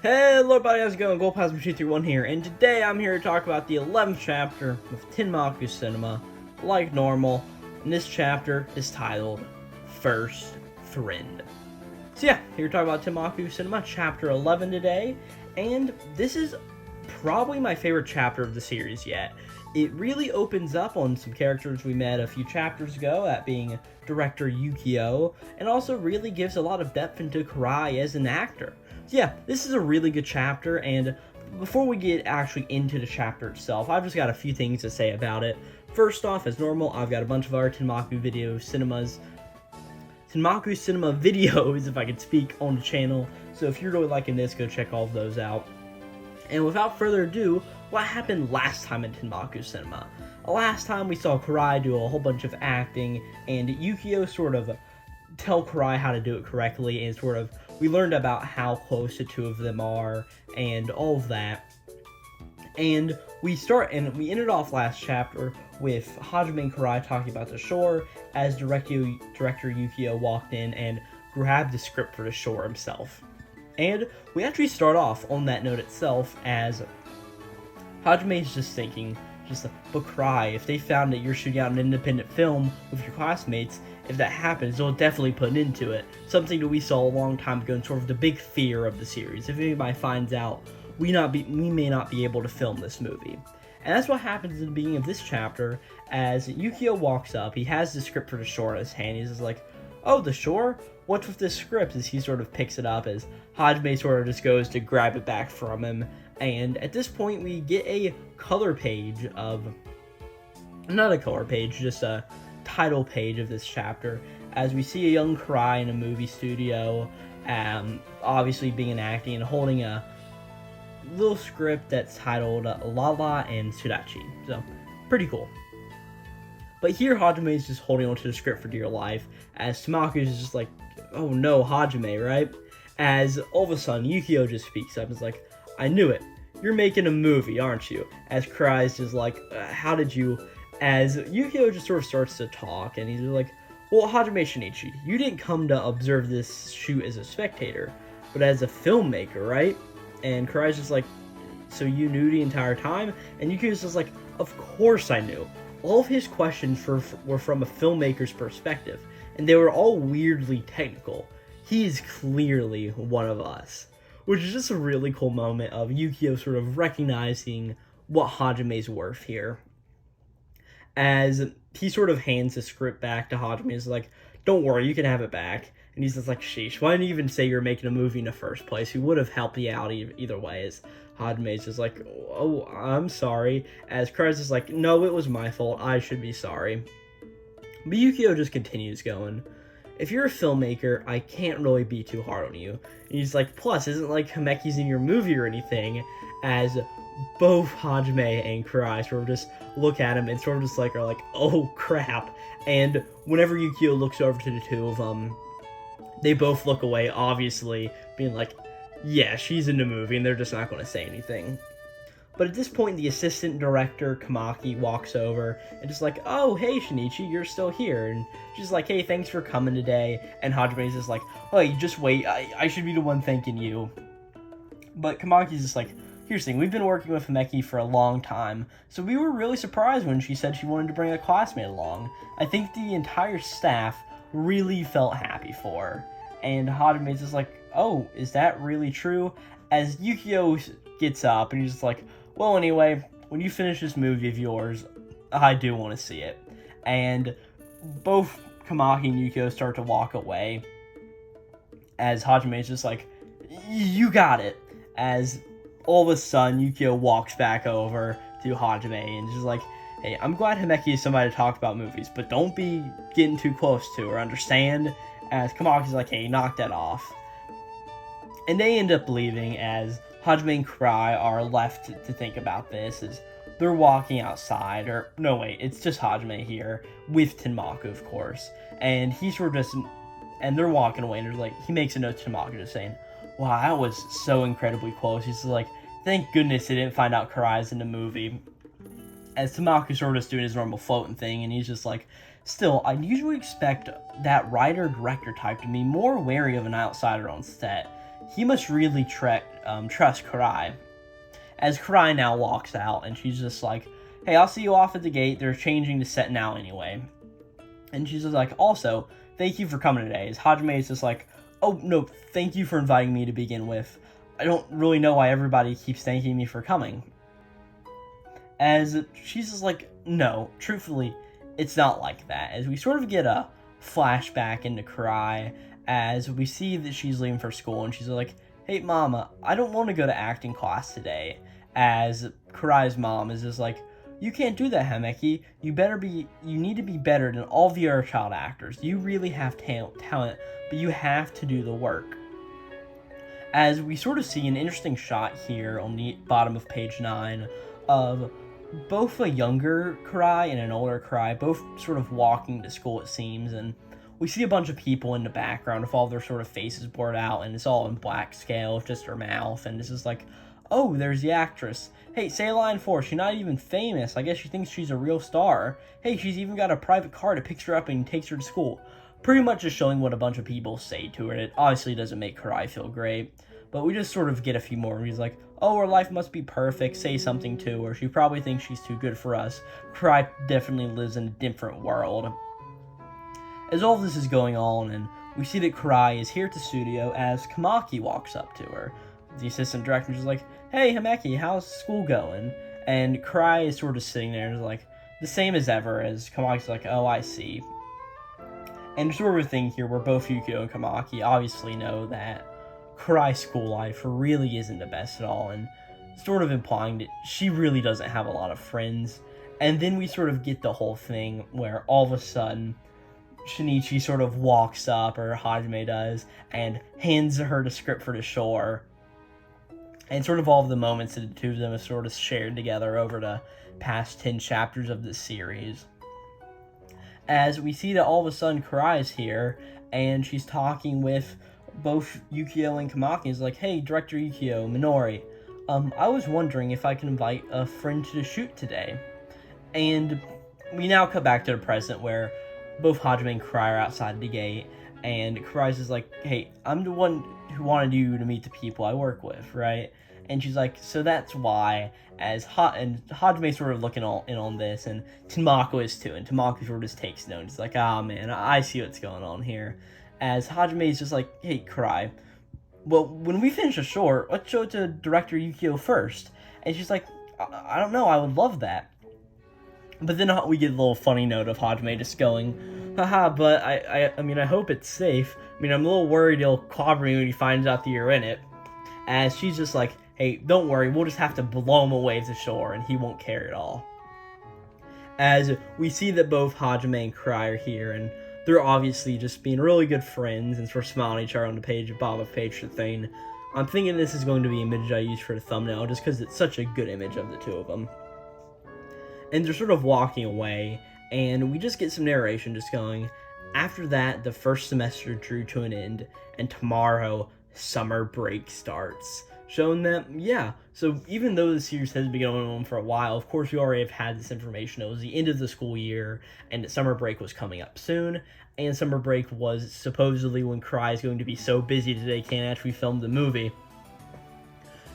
Hello everybody, how's it going? Glowplasam231 here, and today I'm here to talk about the 11th chapter of Tenmaku Cinema, like normal, and this chapter is titled, First Friend. So yeah, here to talk about Tenmaku Cinema, chapter 11 today, and this is probably my favorite chapter of the series yet. It really opens up on some characters we met a few chapters ago, that being director Yukio, and also really gives a lot of depth into Karai as an actor. So yeah, this is a really good chapter, and before we get actually into the chapter itself, I've just got a few things to say about it. First off, as normal, I've got a bunch of our Tenmaku Cinema videos, if I could speak, on the channel, so if you're really liking this, go check all of those out. And without further ado, what happened last time in Tenmaku Cinema? Last time we saw Karai do a whole bunch of acting, and Yukio sort of tell Karai how to do it correctly, and sort of we learned about how close the two of them are and all of that. And we ended off last chapter with Hajime and Karai talking about the shore as director Yukio walked in and grabbed the script for the shore himself. And we actually start off on that note itself as Hajime's just thinking, but Karai, if they found that you're shooting out an independent film with your classmates, if that happens, they'll definitely put an end to it. Something that we saw a long time ago and sort of the big fear of the series. If anybody finds out, we may not be able to film this movie. And that's what happens in the beginning of this chapter, as Yukio walks up, he has the script for the shore in his hand, he's just like, oh, the shore? What's with this script? As he sort of picks it up, as Hajime sort of just goes to grab it back from him. And at this point, we get a color page of, not a color page, just a title page of this chapter, as we see a young Karai in a movie studio, obviously being acting and holding a little script that's titled Lala and Sudachi. So, pretty cool. But here, Hajime is just holding onto the script for dear life, as Tenmaku is just like, oh no, Hajime, right? As all of a sudden, Yukio just speaks up and is like, I knew it. You're making a movie, aren't you? As Karai's just like, how did you? As Yukio just sort of starts to talk, and he's like, well, Hajime Shinichi, you didn't come to observe this shoot as a spectator, but as a filmmaker, right? And Karai's just like, so you knew the entire time? And Yukio's just like, of course I knew. All of his questions were from a filmmaker's perspective, and they were all weirdly technical. He is clearly one of us. Which is just a really cool moment of Yukio sort of recognizing what Hajime's worth here. As he sort of hands the script back to Hajime, he's like, don't worry, you can have it back. And he's just like, sheesh, why didn't you even say you were making a movie in the first place? He would have helped you out either way. As Hajime's just like, oh, I'm sorry. As Karai's just like, no, it was my fault, I should be sorry. But Yukio just continues going, if you're a filmmaker, I can't really be too hard on you. And he's like, plus, isn't like Himeki's in your movie or anything, as both Hajime and Karai sort of just look at him and sort of just like are like, oh crap. And whenever Yukio looks over to the two of them, they both look away, obviously, being like, yeah, she's in the movie, and they're just not going to say anything. But at this point, the assistant director, Kamaki, walks over and just like, oh, hey, Shinichi, you're still here. And she's like, hey, thanks for coming today. And Hajime's just like, oh, you just wait. I should be the one thanking you. But Kamaki's just like, here's the thing. We've been working with Himeki for a long time. So we were really surprised when she said she wanted to bring a classmate along. I think the entire staff really felt happy for her. And Hajime's just like, oh, is that really true? As Yukio gets up and he's just like, well, anyway, when you finish this movie of yours, I do want to see it. And both Kamaki and Yukio start to walk away, as Hajime's just like, you got it. As all of a sudden, Yukio walks back over to Hajime and just like, hey, I'm glad Himeki is somebody to talk about movies, but don't be getting too close to her, understand? As Kamaki's like, hey, knock that off. And they end up leaving, as Hajime and Karai are left to think about this, as they're walking outside, or no wait, it's just Hajime here, with Tenmaku, of course, and he's sort of just, and they're walking away, and there's like, he makes a note to Tenmaku just saying, wow, that was so incredibly close. He's like, thank goodness they didn't find out Karai's in the movie. As Tenmaku's sort of just doing his normal floating thing, and he's just like, still, I'd usually expect that writer-director type to be more wary of an outsider on set. he must really trust Karai. As Karai now walks out, and she's just like, hey, I'll see you off at the gate. They're changing the set now anyway. And she's just like, also, thank you for coming today. As Hajime is just like, oh, no, thank you for inviting me to begin with. I don't really know why everybody keeps thanking me for coming. As she's just like, no, truthfully, it's not like that. As we sort of get a flashback into Karai, as we see that she's leaving for school, and she's like, hey, Mama, I don't want to go to acting class today. As Karai's mom is just like, you can't do that, Himeki. You need to be better than all the other child actors. You really have talent, but you have to do the work. As we sort of see an interesting shot here on the bottom of page 9 of both a younger Karai and an older Karai, both sort of walking to school, it seems, and we see a bunch of people in the background with all their sort of faces blurred out, and it's all in black scale, just her mouth, and it's just like, oh, there's the actress. Hey, say a line for her. She's not even famous. I guess she thinks she's a real star. Hey, she's even got a private car that picks her up and takes her to school. Pretty much just showing what a bunch of people say to her. It obviously doesn't make Karai feel great, but we just sort of get a few more. He's like, oh, her life must be perfect. Say something to her. She probably thinks she's too good for us. Karai definitely lives in a different world. As all this is going on, and we see that Karai is here at the studio as Kamaki walks up to her. The assistant director is like, hey, Himeki, how's school going? And Karai is sort of sitting there and is like, the same as ever, as Kamaki's like, oh, I see. And sort of a thing here where both Yukio and Kamaki obviously know that Karai's school life really isn't the best at all, and sort of implying that she really doesn't have a lot of friends. And then we sort of get the whole thing where all of a sudden Shinichi sort of walks up, or Hajime does, and hands her the script for the shore. And sort of all of the moments that the two of them have sort of shared together over the past 10 chapters of this series. As we see that all of a sudden Karai is here, and she's talking with both Yukio and Kamaki. Is like, hey, Director Yukio, Minori, I was wondering if I can invite a friend to the shoot today. And we now cut back to the present where both Hajime and Karai are outside the gate, and Karai's is like, hey, I'm the one who wanted you to meet the people I work with, right? And she's like, so that's why, and Hajime sort of looking in on this, and Tenmaku is too, and Tenmaku sort of just takes note. He's like, ah, man, I see what's going on here. As Hajime is just like, hey, Karai, well, when we finish a short, let's show it to Director Yukio first. And she's like, I don't know, I would love that. But then we get a little funny note of Hajime just going, haha, but I mean, I hope it's safe. I mean, I'm a little worried he'll clobber me when he finds out that you're in it. As she's just like, hey, don't worry, we'll just have to blow him away to shore, and he won't care at all. As we see that both Hajime and Karai are here, and they're obviously just being really good friends and sort of smiling at each other on the page, bottom of page thing. I'm thinking this is going to be an image I use for the thumbnail, just because it's such a good image of the two of them. And they're sort of walking away, and we just get some narration just going, after that, the first semester drew to an end, and tomorrow, summer break starts. Showing that, yeah, so even though the series has been going on for a while, of course we already have had this information. It was the end of the school year, and that summer break was coming up soon, and summer break was supposedly when Karai is going to be so busy that they can't actually film the movie.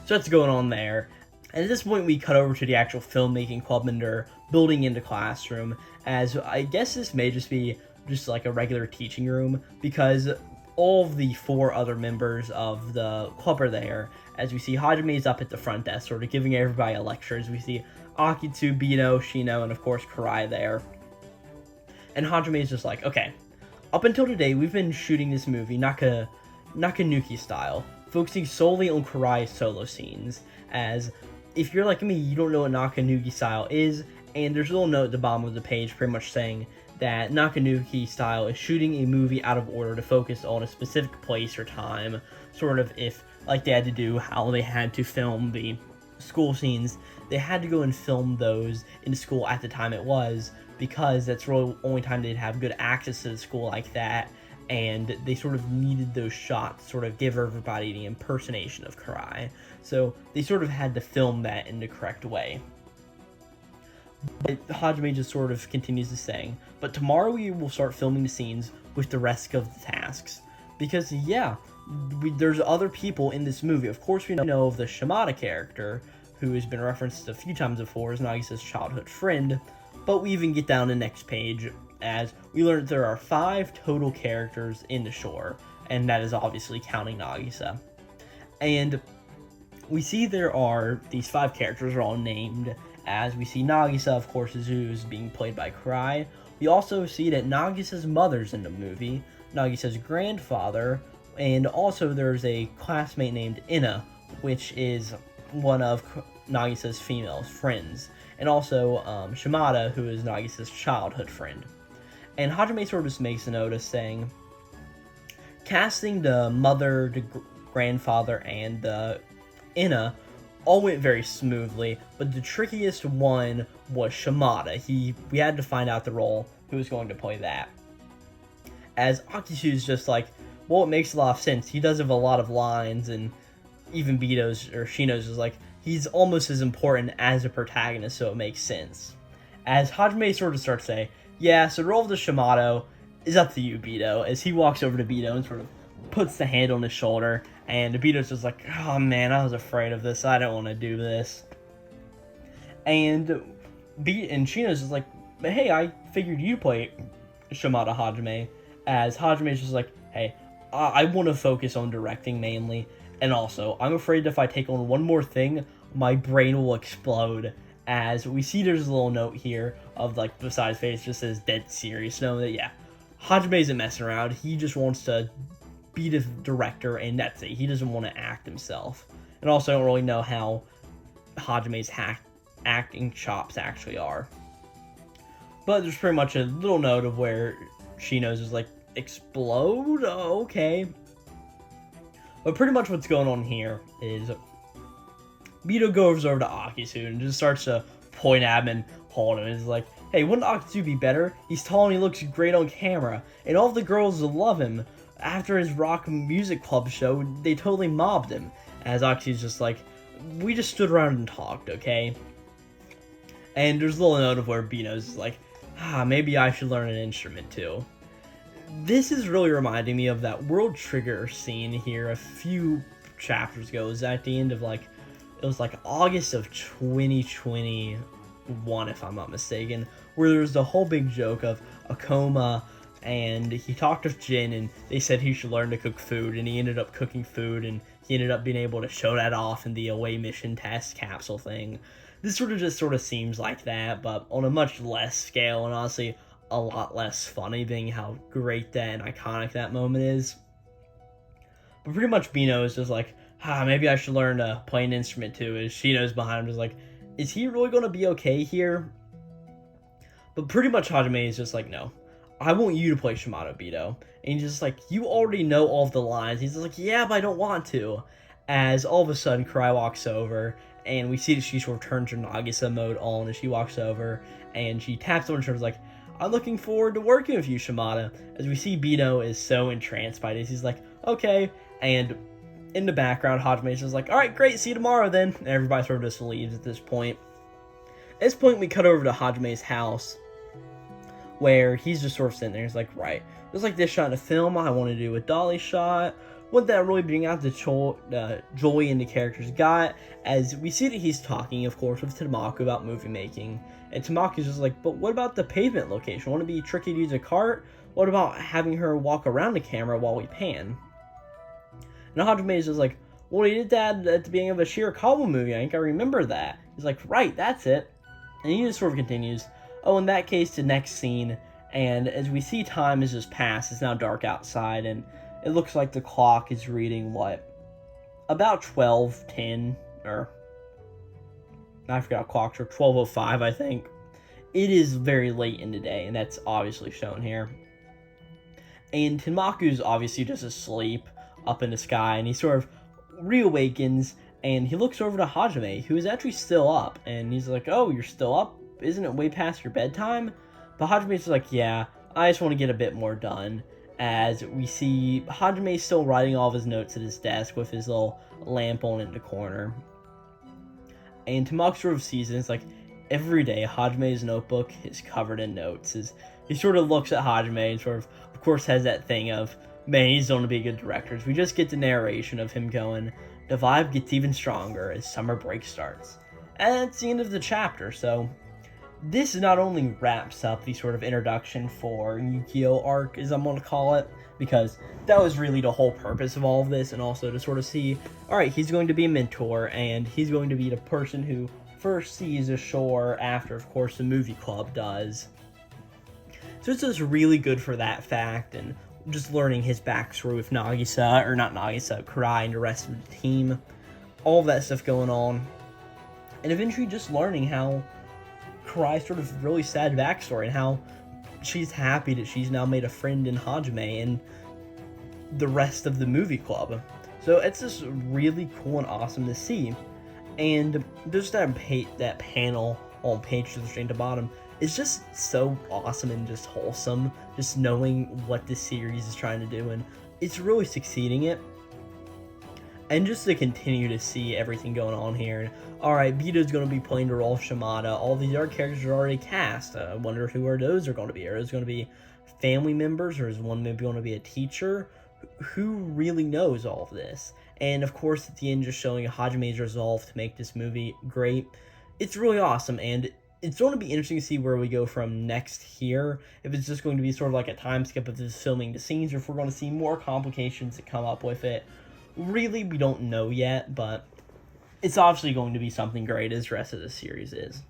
So that's going on there. And at this point, we cut over to the actual filmmaking club, and they're building into classroom, as I guess this may just be just like a regular teaching room, because all of the 4 other members of the club are there. As we see, Hajime is up at the front desk, sort of giving everybody a lecture, as we see Akitsu, Bino, Shino, and of course Karai there. And Hajime is just like, okay, up until today, we've been shooting this movie Nakanuki style, focusing solely on Karai's solo scenes, as if you're like me, you don't know what Nakanuki style is, and there's a little note at the bottom of the page pretty much saying that Nakanuki style is shooting a movie out of order to focus on a specific place or time, sort of if, like they had to do how they had to film the school scenes, they had to go and film those in school at the time it was, because that's really the only time they'd have good access to the school like that, and they sort of needed those shots to sort of give everybody the impersonation of Karai. So they sort of had to film that in the correct way. But Hajime just sort of continues to saying, but tomorrow we will start filming the scenes with the rest of the tasks. Because, yeah, there's other people in this movie. Of course, we know of the Shimada character, who has been referenced a few times before as Nagisa's childhood friend, but we even get down to the next page as we learn that there are 5 total characters in the shore, and that is obviously counting Nagisa. And we see there are these 5 characters are all named, as we see Nagisa, of course, who's being played by Karai. We also see that Nagisa's mother's in the movie, Nagisa's grandfather, and also there's a classmate named Ina, which is one of Nagisa's female friends, and also Shimada, who is Nagisa's childhood friend. And Hajime sort of just makes a notice saying, casting the mother, the grandfather, and the Ina all went very smoothly, but the trickiest one was Shimada. We had to find out the role, who was going to play that. As Akisu's just like, well, it makes a lot of sense. He does have a lot of lines, and even Shino's is like, he's almost as important as a protagonist, so it makes sense. As Hajime sort of starts to say, yeah, so the role of the Shimado is up to you, Bito, as he walks over to Bito and sort of puts the hand on his shoulder, and Bito's just like, oh man, I was afraid of this, I don't want to do this. And Shino's just like, hey, I figured you'd play Shimada Hajime, as Hajime's just like, hey, I want to focus on directing mainly, and also, I'm afraid if I take on one more thing, my brain will explode. As we see there's a little note here of, like, beside his face just says dead serious, knowing that, yeah, Hajime isn't messing around, he just wants to be the director, and that's it. He doesn't want to act himself. And also, I don't really know how Hajime's acting chops actually are. But there's pretty much a little note of where Shino's is like, explode? Oh, okay. But pretty much what's going on here is Bito goes over to Akisu and just starts to point at him and hold him. He's like, hey, wouldn't Akisu be better? He's tall and he looks great on camera, and all the girls love him. After his rock music club show, they totally mobbed him. As Akisu's just like, we just stood around and talked, okay? And there's a little note of where Bito's like, maybe I should learn an instrument too. This is really reminding me of that World Trigger scene here a few chapters ago. It was at the end of it was like August of 2021, if I'm not mistaken, where there was the whole big joke of Akoma, and he talked with Jin, and they said he should learn to cook food, and he ended up cooking food, and he ended up being able to show that off in the away mission test capsule thing. This sort of seems like that, but on a much less scale, and honestly, a lot less funny, being how great that and iconic that moment is. But pretty much Bino is just like, maybe I should learn to play an instrument too, as Shino's behind him just like, is he really going to be okay here? But pretty much Hajime is just like, no, I want you to play Shimada, Bito. And he's just like, you already know all of the lines. He's just like, yeah, but I don't want to. As all of a sudden, Karai walks over, and we see that she sort of turns her Nagisa mode on as she walks over, and she taps on her shoulder, like, I'm looking forward to working with you, Shimada. As we see Bito is so entranced by this, he's like, okay. And in the background, Hajime's just like, alright, great, see you tomorrow then. And everybody sort of just leaves at this point. At this point, we cut over to Hajime's house, where he's just sort of sitting there. He's like, right, just like this shot in a film, I want to do a dolly shot. Wouldn't that really bring out the joy in the characters got? As we see that he's talking, of course, with Tenmaku about movie making. And Tenmaku's just like, but what about the pavement location? Wouldn't it be tricky to use a cart? What about having her walk around the camera while we pan? And Hajime is just like, well, he did that at the beginning of a Shirakawa movie. I think I remember that. He's like, right, that's it. And he just sort of continues, oh, in that case, the next scene. And as we see time has just passed, it's now dark outside, and it looks like the clock is reading, about 12:10, or I forgot clocks, or 12:05, I think. It is very late in the day, and that's obviously shown here. And Tenmaku's obviously just asleep up in the sky, and he sort of reawakens, and he looks over to Hajime, who is actually still up, and he's like, oh, you're still up? Isn't it way past your bedtime? But Hajime's just like, yeah, I just want to get a bit more done. As we see Hajime still writing all of his notes at his desk with his little lamp on in the corner. And Tenmaku sort of sees it, and it's like, every day Hajime's notebook is covered in notes. As he sort of looks at Hajime and sort of course, has that thing of, man, he's going to be a good director. We just get the narration of him going, the vibe gets even stronger as summer break starts. And that's the end of the chapter, so this not only wraps up the sort of introduction for Yukio arc, as I'm going to call it, because that was really the whole purpose of all of this, and also to sort of see, alright, he's going to be a mentor, and he's going to be the person who first sees the shore after, of course, the movie club does. So it's just really good for that fact, and just learning his backstory with Nagisa, or not Nagisa, Kurai and the rest of the team, all that stuff going on, and eventually just learning how Kurai's sort of really sad backstory, and how she's happy that she's now made a friend in Hajime and the rest of the movie club. So it's just really cool and awesome to see. And there's that panel on page 3 at the bottom. It's just so awesome and just wholesome, just knowing what this series is trying to do, and it's really succeeding it. And just to continue to see everything going on here. Alright, Bito's going to be playing the role of Shimada. All these other characters are already cast. I wonder who those are going to be. Are those going to be family members, or is one maybe going to be a teacher? Who really knows all of this? And of course, at the end, just showing Hajime's resolve to make this movie great. It's really awesome, and it's going to be interesting to see where we go from next here. If it's just going to be sort of like a time skip of this filming the scenes, or if we're going to see more complications that come up with it. Really, we don't know yet, but it's obviously going to be something great, as the rest of the series is.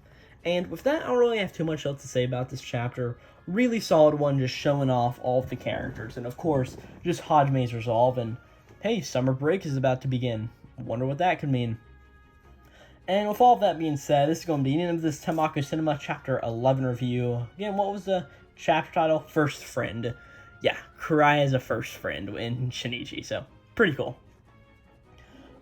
And with that, I don't really have too much else to say about this chapter. Really solid one, just showing off all of the characters, and of course, just Hajime's resolve, and hey, summer break is about to begin. Wonder what that could mean. And with all of that being said, this is going to be the end of this Tenmaku Cinema Chapter 11 review. Again, what was the chapter title? First Friend. Yeah, Kurai is a first friend in Shinichi, so pretty cool.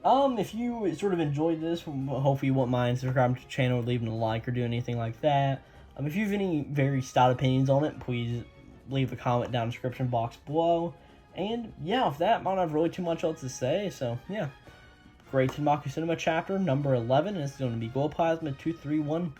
If you sort of enjoyed this, hopefully you won't mind subscribing to the channel, or leaving a like, or doing anything like that. If you have any very stout opinions on it, please leave a comment down in the description box below. And yeah, with that, I don't have really too much else to say, so yeah. Great Tenmaku Cinema chapter number 11, and it's going to be Glowplasma231